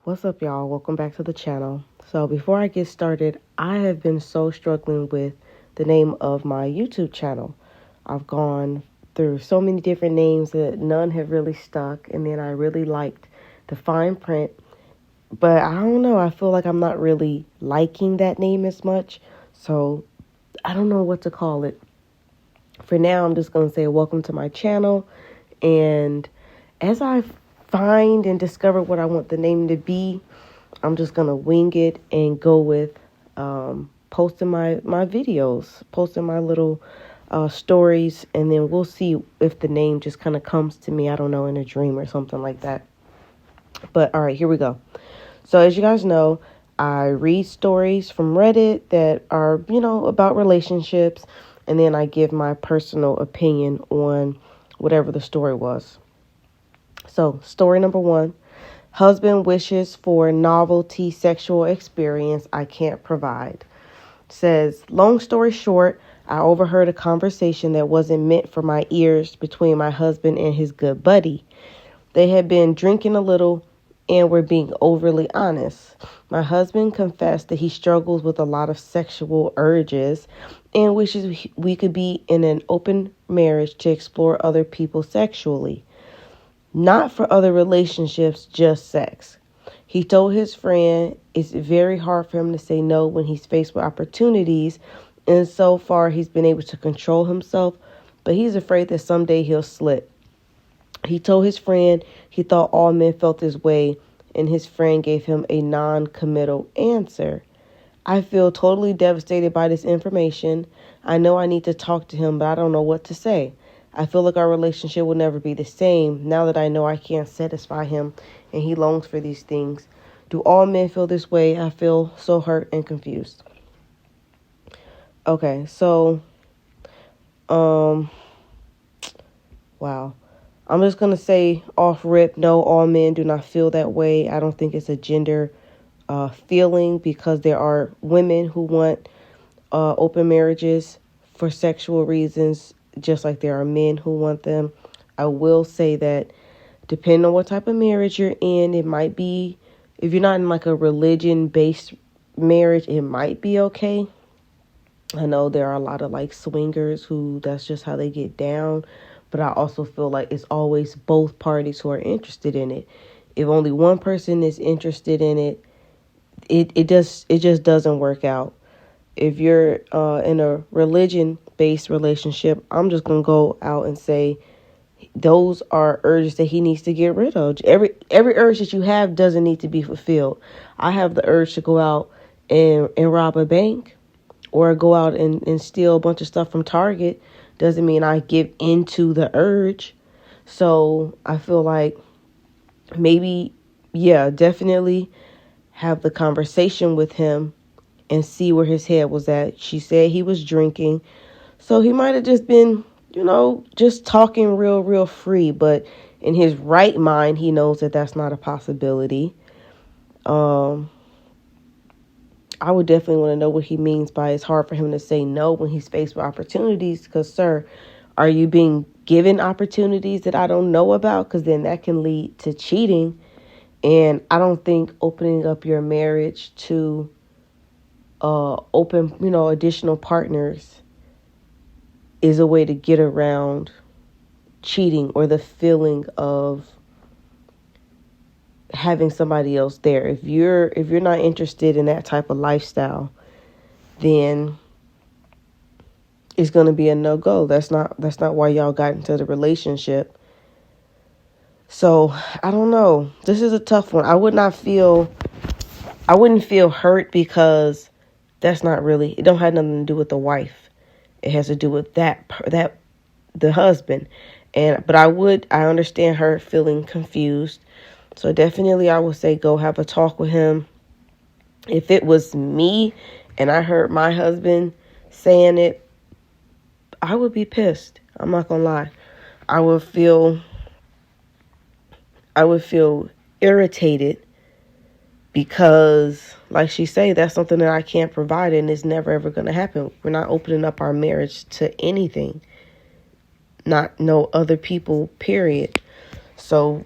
What's up, y'all? Welcome back to the channel. So before I get started, I have been so struggling with the name of my YouTube channel. I've gone through so many different names that none have really stuck, and then I really liked the fine print, but I don't know, I feel like I'm not really liking that name as much, so I don't know what to call it. For now, I'm just going to say welcome to my channel, and as I find and discover what I want the name to be, I'm just going to wing it and go with posting my videos, posting my little stories, and then we'll see if the name just kind of comes to me, I don't know, in a dream or something like that. But all right, here we go. So as you guys know, I read stories from Reddit that are, about relationships, and then I give my personal opinion on whatever the story was. So story number 1. Husband wishes for novelty sexual experience I can't provide. Says, long story short, I overheard a conversation that wasn't meant for my ears between my husband and his good buddy. They had been drinking a little and were being overly honest. My husband confessed that he struggles with a lot of sexual urges and wishes we could be in an open marriage to explore other people sexually. Not for other relationships, just sex. He told his friend it's very hard for him to say no when he's faced with opportunities, and so far he's been able to control himself, but he's afraid that someday he'll slip. He told his friend he thought all men felt this way, and his friend gave him a non-committal answer. I feel totally devastated by this information. I know I need to talk to him, but I don't know what to say. I feel like our relationship will never be the same now that I know I can't satisfy him and he longs for these things. Do all men feel this way? I feel so hurt and confused. Okay, so, wow. I'm just going to say off rip, no, all men do not feel that way. I don't think it's a gender feeling, because there are women who want open marriages for sexual reasons, just like there are men who want them. I will say that depending on what type of marriage you're in, it might be, if you're not in like a religion-based marriage, it might be okay. I know there are a lot of like swingers who that's just how they get down, but I also feel like it's always both parties who are interested in it. If only one person is interested in it, it just doesn't work out. If you're in a religion-based relationship, I'm just going to go out and say those are urges that he needs to get rid of. Every urge that you have doesn't need to be fulfilled. I have the urge to go out and rob a bank or go out and steal a bunch of stuff from Target. Doesn't mean I give into the urge. So I feel like maybe, yeah, definitely have the conversation with him and see where his head was at. She said he was drinking, so he might have just been, just talking real free, but in his right mind, he knows that that's not a possibility. I would definitely want to know what he means by it's hard for him to say no when he's faced with opportunities, because, sir, are you being given opportunities that I don't know about? Because then that can lead to cheating, and I don't think opening up your marriage to open, additional partners is a way to get around cheating or the feeling of having somebody else there. If you're not interested in that type of lifestyle, then it's going to be a no-go. That's not why y'all got into the relationship. So, I don't know. This is a tough one. I wouldn't feel hurt, because that's not really, it don't have nothing to do with the wife. It has to do with that the husband. But I understand her feeling confused. So definitely I would say go have a talk with him. If it was me and I heard my husband saying it, I would be pissed. I'm not going to lie. I would feel irritated, because like she say, that's something that I can't provide, and it's never ever going to happen. We're not opening up our marriage to anything. Not no other people, period. So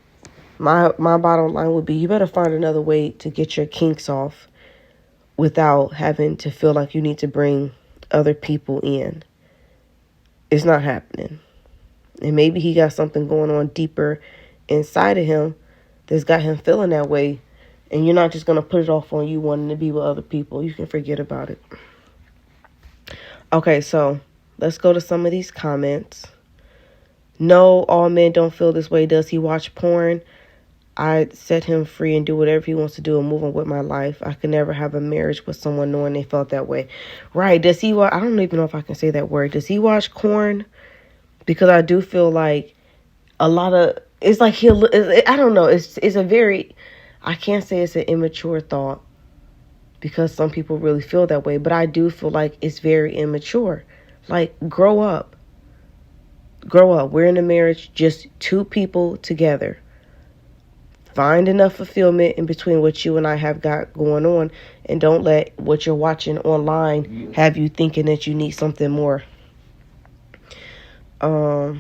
My bottom line would be, you better find another way to get your kinks off without having to feel like you need to bring other people in. It's not happening. And maybe he got something going on deeper inside of him that's got him feeling that way. And you're not just going to put it off on you wanting to be with other people. You can forget about it. Okay, so let's go to some of these comments. No, all men don't feel this way. Does he watch porn? I'd set him free and do whatever he wants to do and move on with my life. I could never have a marriage with someone knowing they felt that way. Right. Does he watch? I don't even know if I can say that word. Does he watch porn? Because I do feel like a lot of, it's like I don't know. It's a very, I can't say it's an immature thought because some people really feel that way. But I do feel like it's very immature. Like, grow up. Grow up. We're in a marriage, just two people together. Find enough fulfillment in between what you and I have got going on, and don't let what you're watching online have you thinking that you need something more. I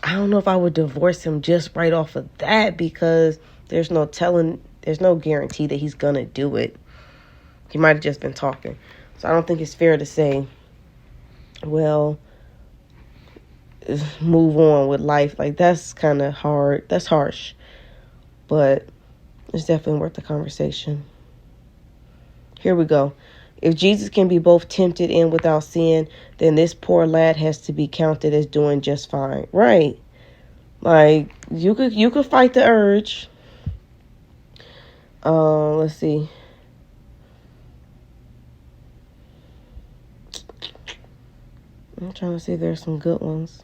don't know if I would divorce him just right off of that, because there's no guarantee that he's gonna do it. He might have just been talking. So I don't think it's fair to say, well, move on with life. Like, that's kind of hard. That's harsh. But it's definitely worth the conversation. Here we go. If Jesus can be both tempted and without sin, then this poor lad has to be counted as doing just fine. Right. Like, you could fight the urge. Let's see. I'm trying to see if there's some good ones.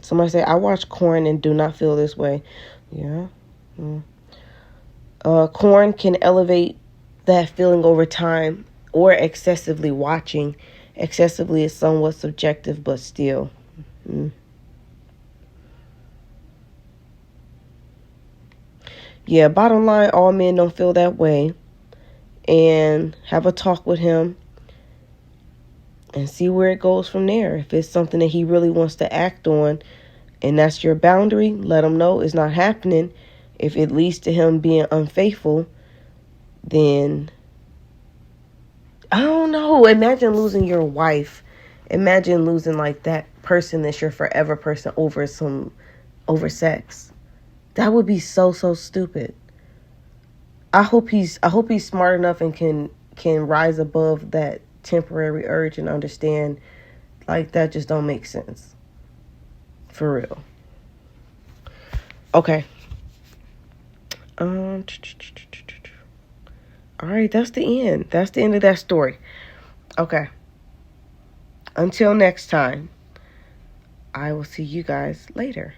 Somebody say, I watch Korn and do not feel this way. Yeah. Korn can elevate that feeling over time, or excessively watching. Excessively is somewhat subjective, but still. Yeah, bottom line, all men don't feel that way. And have a talk with him and see where it goes from there. If it's something that he really wants to act on, and that's your boundary, let him know it's not happening. If it leads to him being unfaithful, then I don't know. Imagine losing your wife. Imagine losing like that person that's your forever person over sex. That would be so stupid. I hope he's smart enough and can rise above that temporary urge and understand, like, that just don't make sense. For real. Okay. All right, that's the end. That's the end of that story. Okay. Until next time, I will see you guys later.